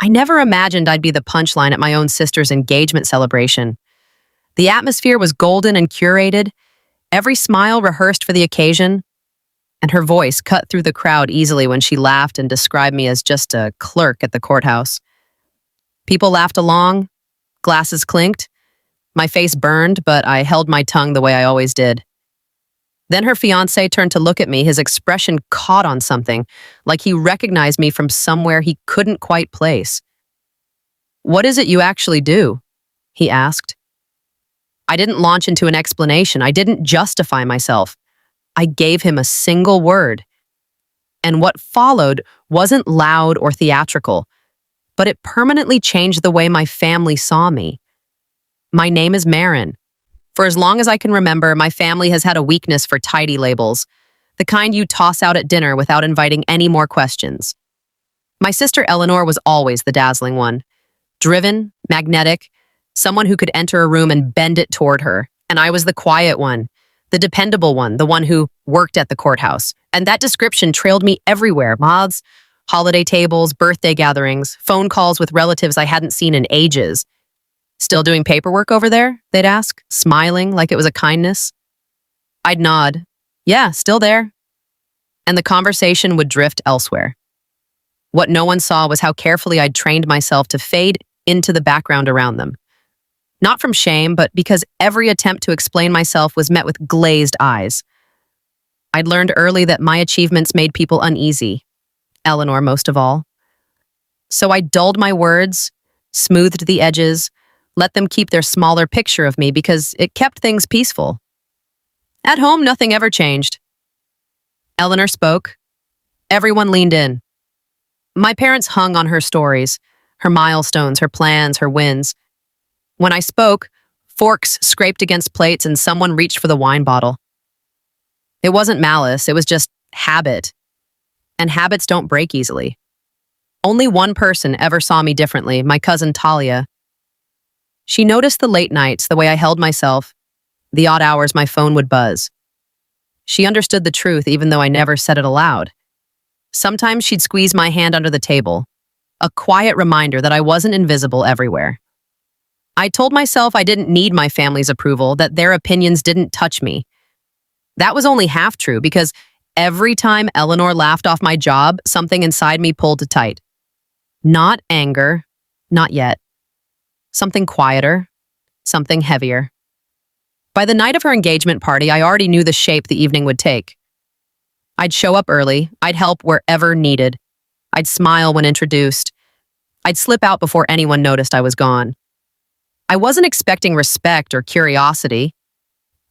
I never imagined I'd be the punchline at my own sister's engagement celebration. The atmosphere was golden and curated, every smile rehearsed for the occasion, and her voice cut through the crowd easily when she laughed and described me as just a clerk at the courthouse. People laughed along, glasses clinked, my face burned, but I held my tongue the way I always did. Then her fiancé turned to look at me, his expression caught on something, like he recognized me from somewhere he couldn't quite place. "What is it you actually do?" he asked. I didn't launch into an explanation. I didn't justify myself. I gave him a single word. And what followed wasn't loud or theatrical, but it permanently changed the way my family saw me. My name is Marin. For as long as I can remember, my family has had a weakness for tidy labels, the kind you toss out at dinner without inviting any more questions. My sister Eleanor was always the dazzling one. Driven, magnetic, someone who could enter a room and bend it toward her. And I was the quiet one, the dependable one, the one who worked at the courthouse. And that description trailed me everywhere: moths, holiday tables, birthday gatherings, phone calls with relatives I hadn't seen in ages. "Still doing paperwork over there?" they'd ask, smiling like it was a kindness. I'd nod. "Yeah, still there." And the conversation would drift elsewhere. What no one saw was how carefully I'd trained myself to fade into the background around them. Not from shame, but because every attempt to explain myself was met with glazed eyes. I'd learned early that my achievements made people uneasy, Eleanor most of all. So I dulled my words, smoothed the edges, let them keep their smaller picture of me because it kept things peaceful. At home, nothing ever changed. Eleanor spoke. Everyone leaned in. My parents hung on her stories, her milestones, her plans, her wins. When I spoke, forks scraped against plates and someone reached for the wine bottle. It wasn't malice, it was just habit. And habits don't break easily. Only one person ever saw me differently, my cousin Talia. She noticed the late nights, the way I held myself, the odd hours my phone would buzz. She understood the truth even though I never said it aloud. Sometimes she'd squeeze my hand under the table, a quiet reminder that I wasn't invisible everywhere. I told myself I didn't need my family's approval, that their opinions didn't touch me. That was only half true because every time Eleanor laughed off my job, something inside me pulled tight. Not anger, not yet. Something quieter, something heavier. By the night of her engagement party, I already knew the shape the evening would take. I'd show up early, I'd help wherever needed. I'd smile when introduced. I'd slip out before anyone noticed I was gone. I wasn't expecting respect or curiosity.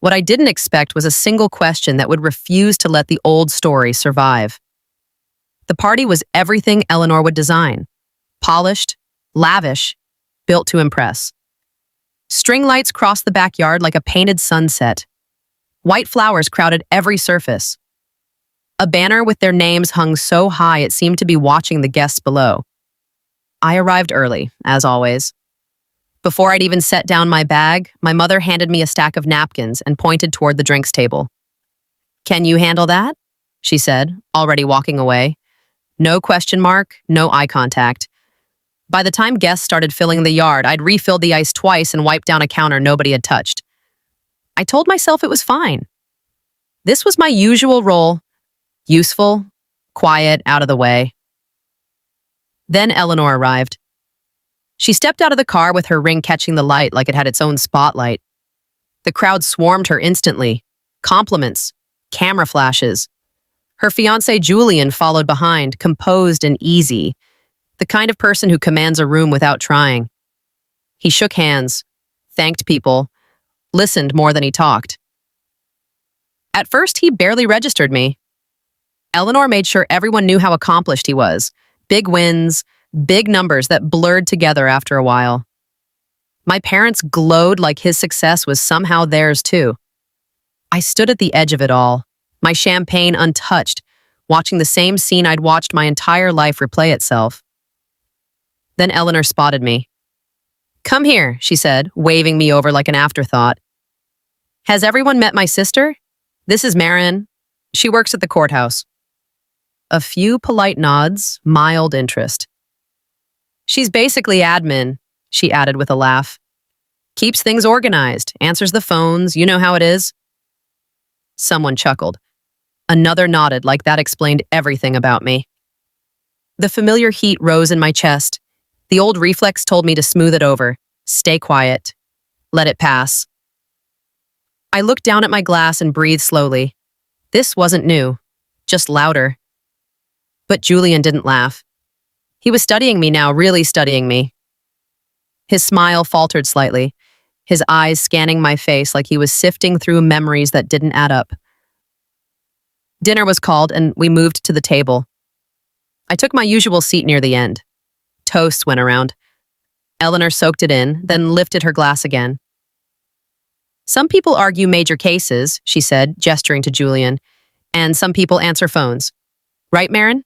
What I didn't expect was a single question that would refuse to let the old story survive. The party was everything Eleanor would design. Polished, lavish, built to impress. String lights crossed the backyard like a painted sunset. White flowers crowded every surface. A banner with their names hung so high it seemed to be watching the guests below. I arrived early, as always. Before I'd even set down my bag, my mother handed me a stack of napkins and pointed toward the drinks table. "Can you handle that?" she said, already walking away. No question mark, no eye contact. By the time guests started filling the yard, I'd refilled the ice twice and wiped down a counter nobody had touched. I told myself it was fine. This was my usual role: useful, quiet, out of the way. Then Eleanor arrived. She stepped out of the car with her ring catching the light like it had its own spotlight. The crowd swarmed her instantly. Compliments, camera flashes. Her fiancé Julian followed behind, composed and easy, the kind of person who commands a room without trying. He shook hands, thanked people, listened more than he talked. At first, he barely registered me. Eleanor made sure everyone knew how accomplished he was. Big wins, big numbers that blurred together after a while. My parents glowed like his success was somehow theirs too. I stood at the edge of it all, my champagne untouched, watching the same scene I'd watched my entire life replay itself. Then Eleanor spotted me. "Come here," she said, waving me over like an afterthought. "Has everyone met my sister? This is Marin. She works at the courthouse." A few polite nods, mild interest. She's basically admin, she added with a laugh. Keeps things organized, answers the phones, you know how it is. Someone chuckled. Another nodded like that explained everything about me. The familiar heat rose in my chest. The old reflex told me to smooth it over. Stay quiet. Let it pass. I looked down at my glass and breathed slowly. This wasn't new, just louder. But Julian didn't laugh. He was studying me now, really studying me. His smile faltered slightly, his eyes scanning my face like he was sifting through memories that didn't add up. Dinner was called and we moved to the table. I took my usual seat near the end. Toasts went around. Eleanor soaked it in, then lifted her glass again. Some people argue major cases, she said, gesturing to Julian, and some people answer phones. Right, Marin?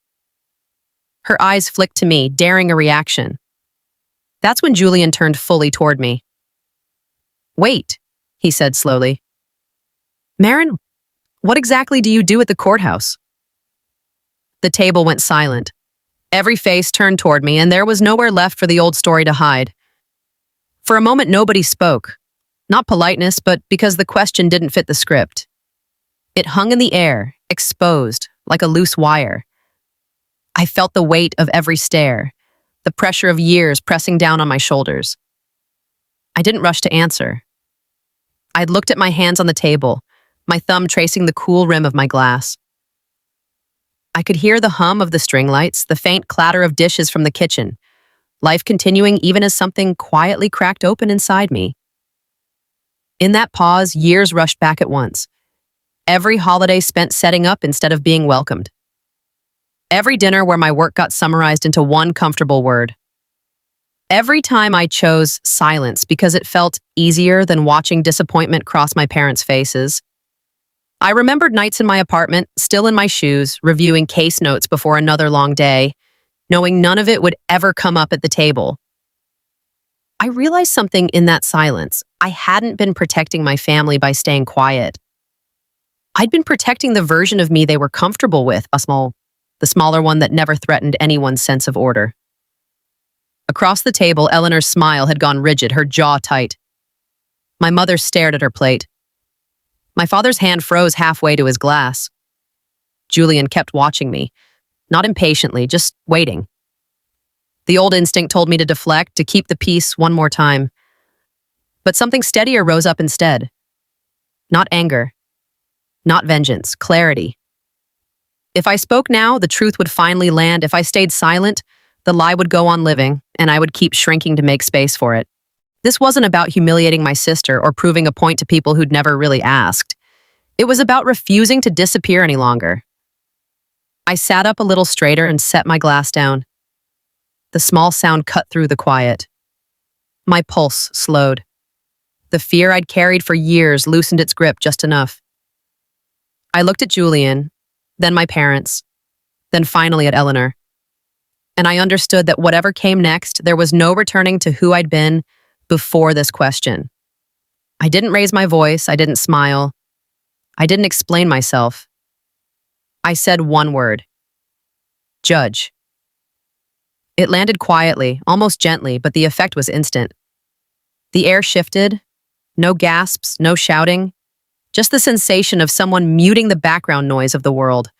Her eyes flicked to me, daring a reaction. That's when Julian turned fully toward me. Wait, he said slowly. Marin, what exactly do you do at the courthouse? The table went silent. Every face turned toward me, and there was nowhere left for the old story to hide. For a moment, nobody spoke. Not politeness, but because the question didn't fit the script. It hung in the air, exposed, like a loose wire. I felt the weight of every stare, the pressure of years pressing down on my shoulders. I didn't rush to answer. I'd looked at my hands on the table, my thumb tracing the cool rim of my glass. I could hear the hum of the string lights, the faint clatter of dishes from the kitchen, life continuing even as something quietly cracked open inside me. In that pause, years rushed back at once. Every holiday spent setting up instead of being welcomed. Every dinner where my work got summarized into one comfortable word. Every time I chose silence because it felt easier than watching disappointment cross my parents' faces. I remembered nights in my apartment, still in my shoes, reviewing case notes before another long day, knowing none of it would ever come up at the table. I realized something in that silence. I hadn't been protecting my family by staying quiet. I'd been protecting the version of me they were comfortable with, the smaller one that never threatened anyone's sense of order. Across the table, Eleanor's smile had gone rigid, her jaw tight. My mother stared at her plate. My father's hand froze halfway to his glass. Julian kept watching me, not impatiently, just waiting. The old instinct told me to deflect, to keep the peace one more time. But something steadier rose up instead. Not anger. Not vengeance. Clarity. If I spoke now, the truth would finally land. If I stayed silent, the lie would go on living, and I would keep shrinking to make space for it. This wasn't about humiliating my sister or proving a point to people who'd never really asked. It was about refusing to disappear any longer. I sat up a little straighter and set my glass down. The small sound cut through the quiet. My pulse slowed. The fear I'd carried for years loosened its grip just enough. I looked at Julian, then my parents, then finally at Eleanor. And I understood that whatever came next, there was no returning to who I'd been before this question. I didn't raise my voice, I didn't smile, I didn't explain myself. I said one word. Judge. It landed quietly, almost gently, but the effect was instant. The air shifted, no gasps, no shouting, just the sensation of someone muting the background noise of the world.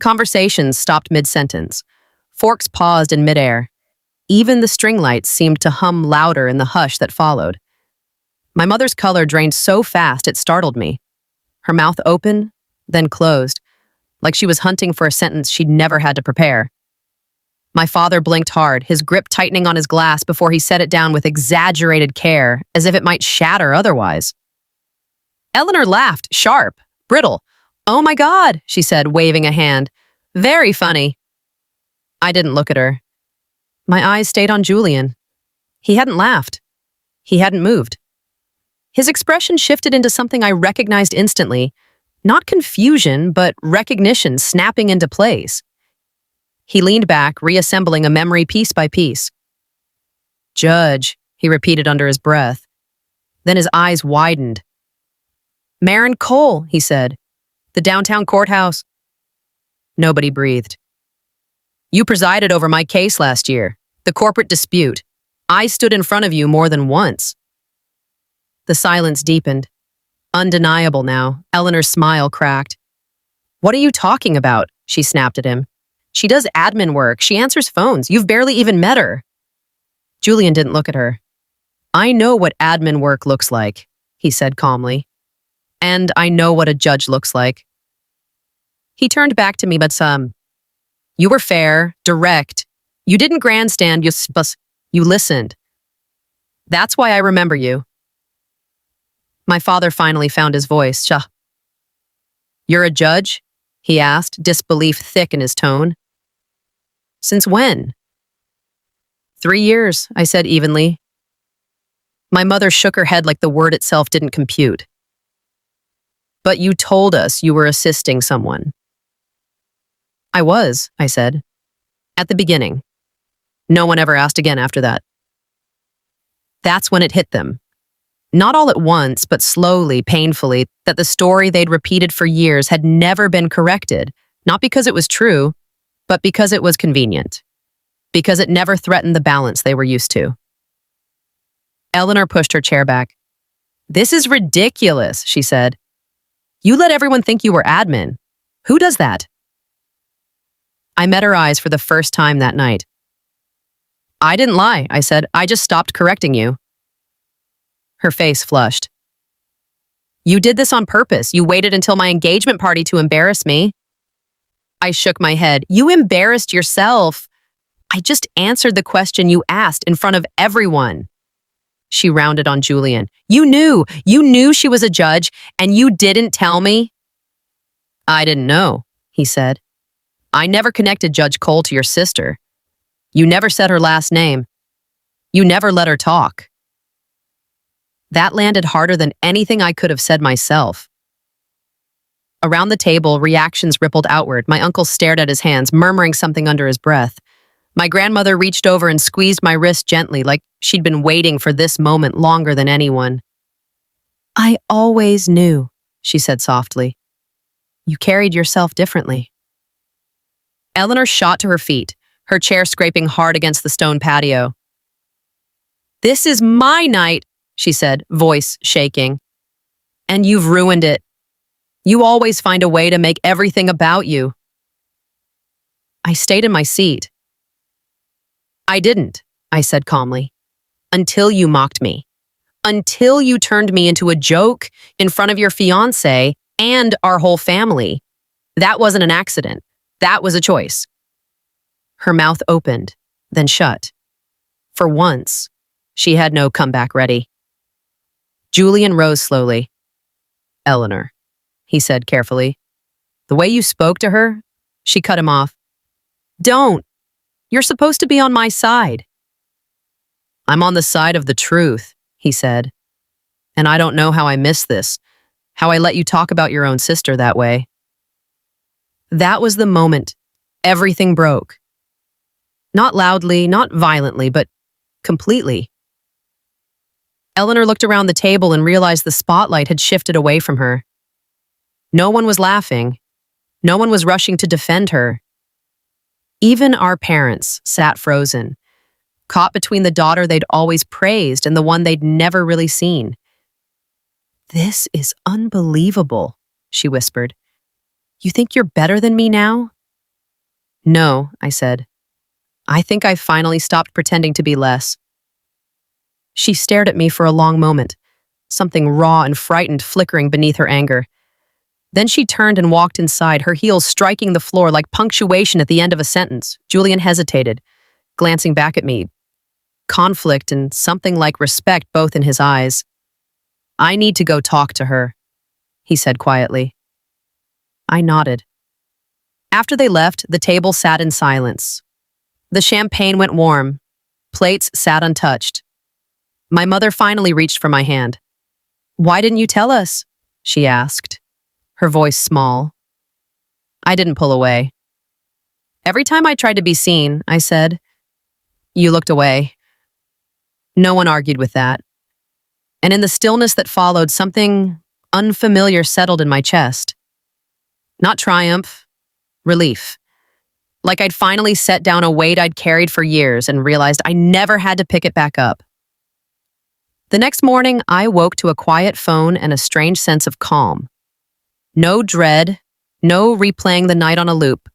Conversations stopped mid-sentence. Forks paused in midair. Even the string lights seemed to hum louder in the hush that followed. My mother's color drained so fast it startled me. Her mouth opened, then closed, like she was hunting for a sentence she'd never had to prepare. My father blinked hard, his grip tightening on his glass before he set it down with exaggerated care, as if it might shatter otherwise. Eleanor laughed, sharp, brittle. "Oh my God," she said, waving a hand. "Very funny." I didn't look at her. My eyes stayed on Julian. He hadn't laughed. He hadn't moved. His expression shifted into something I recognized instantly. Not confusion, but recognition snapping into place. He leaned back, reassembling a memory piece by piece. "Judge," he repeated under his breath. Then his eyes widened. "Marin Cole," he said. "The downtown courthouse." Nobody breathed. "You presided over my case last year," The corporate dispute. I stood in front of you more than once. The silence deepened. Undeniable now. Eleanor's smile cracked. What are you talking about? She snapped at him. She does admin work. She answers phones. You've barely even met her. Julian didn't look at her. I know what admin work looks like, he said calmly. And I know what a judge looks like. He turned back to me, but you were fair, direct. You didn't grandstand, you listened. That's why I remember you. My father finally found his voice. You're a judge? He asked, disbelief thick in his tone. Since when? 3 years, I said evenly. My mother shook her head like the word itself didn't compute. But you told us you were assisting someone. I was, I said. At the beginning. No one ever asked again after that. That's when it hit them. Not all at once, but slowly, painfully, that the story they'd repeated for years had never been corrected, not because it was true, but because it was convenient. Because it never threatened the balance they were used to. Eleanor pushed her chair back. This is ridiculous, she said. You let everyone think you were admin. Who does that? I met her eyes for the first time that night. I didn't lie, I said. I just stopped correcting you. Her face flushed. You did this on purpose. You waited until my engagement party to embarrass me. I shook my head. You embarrassed yourself. I just answered the question you asked in front of everyone. She rounded on Julian. You knew she was a judge, and you didn't tell me? I didn't know, he said. I never connected Judge Cole to your sister. You never said her last name. You never let her talk. That landed harder than anything I could have said myself. Around the table, reactions rippled outward. My uncle stared at his hands, murmuring something under his breath. My grandmother reached over and squeezed my wrist gently, like she'd been waiting for this moment longer than anyone. I always knew, she said softly. You carried yourself differently. Eleanor shot to her feet, her chair scraping hard against the stone patio. This is my night, she said, voice shaking. And you've ruined it. You always find a way to make everything about you. I stayed in my seat. I didn't, I said calmly, until you mocked me. Until you turned me into a joke in front of your fiancé and our whole family. That wasn't an accident. That was a choice. Her mouth opened, then shut. For once, she had no comeback ready. Julian rose slowly. Eleanor, he said carefully. The way you spoke to her, she cut him off. Don't. You're supposed to be on my side. I'm on the side of the truth, he said. And I don't know how I missed this, how I let you talk about your own sister that way. That was the moment everything broke. Not loudly, not violently, but completely. Eleanor looked around the table and realized the spotlight had shifted away from her. No one was laughing. No one was rushing to defend her. Even our parents sat frozen, caught between the daughter they'd always praised and the one they'd never really seen. This is unbelievable, she whispered. You think you're better than me now? No, I said. I think I've finally stopped pretending to be less. She stared at me for a long moment, something raw and frightened flickering beneath her anger. Then she turned and walked inside, her heels striking the floor like punctuation at the end of a sentence. Julian hesitated, glancing back at me. Conflict and something like respect both in his eyes. I need to go talk to her, he said quietly. I nodded. After they left, the table sat in silence. The champagne went warm. Plates sat untouched. My mother finally reached for my hand. Why didn't you tell us? She asked, her voice small. I didn't pull away. Every time I tried to be seen, I said, you looked away. No one argued with that. And in the stillness that followed, something unfamiliar settled in my chest. Not triumph, relief. Like I'd finally set down a weight I'd carried for years and realized I never had to pick it back up. The next morning, I woke to a quiet phone and a strange sense of calm. No dread, no replaying the night on a loop,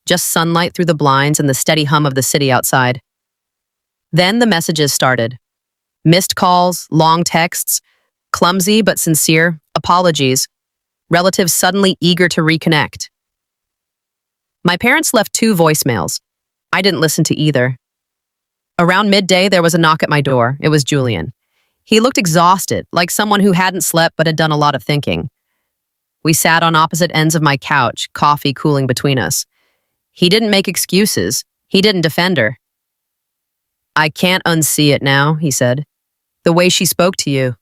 just sunlight through the blinds and the steady hum of the city outside. Then the messages started. Missed calls, long texts, clumsy but sincere apologies, relatives suddenly eager to reconnect. My parents left 2 voicemails. I didn't listen to either. Around midday, there was a knock at my door. It was Julian. He looked exhausted, like someone who hadn't slept but had done a lot of thinking. We sat on opposite ends of my couch, coffee cooling between us. He didn't make excuses. He didn't defend her. "I can't unsee it now," he said. "The way she spoke to you.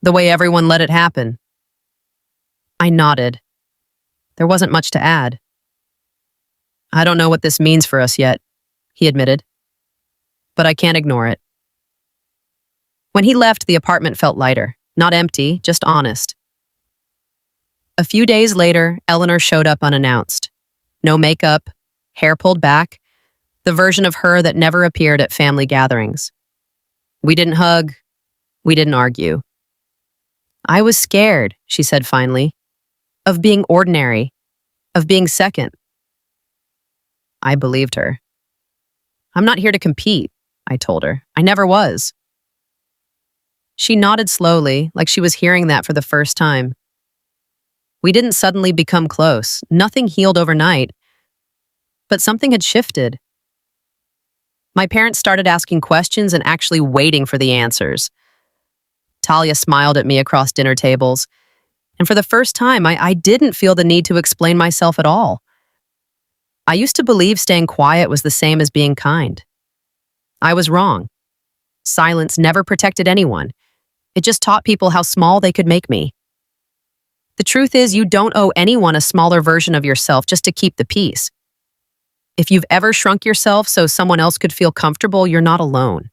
The way everyone let it happen." I nodded. There wasn't much to add. "I don't know what this means for us yet," he admitted. "But I can't ignore it." When he left, the apartment felt lighter. Not empty, just honest. A few days later, Eleanor showed up unannounced. No makeup, hair pulled back, the version of her that never appeared at family gatherings. We didn't hug. We didn't argue. "I was scared," she said finally, "of being ordinary, of being second." I believed her. "I'm not here to compete," I told her. "I never was." She nodded slowly, like she was hearing that for the first time. We didn't suddenly become close. Nothing healed overnight. But something had shifted. My parents started asking questions and actually waiting for the answers. Talia smiled at me across dinner tables. And for the first time, I didn't feel the need to explain myself at all. I used to believe staying quiet was the same as being kind. I was wrong. Silence never protected anyone. It just taught people how small they could make me. The truth is, you don't owe anyone a smaller version of yourself just to keep the peace. If you've ever shrunk yourself so someone else could feel comfortable, you're not alone.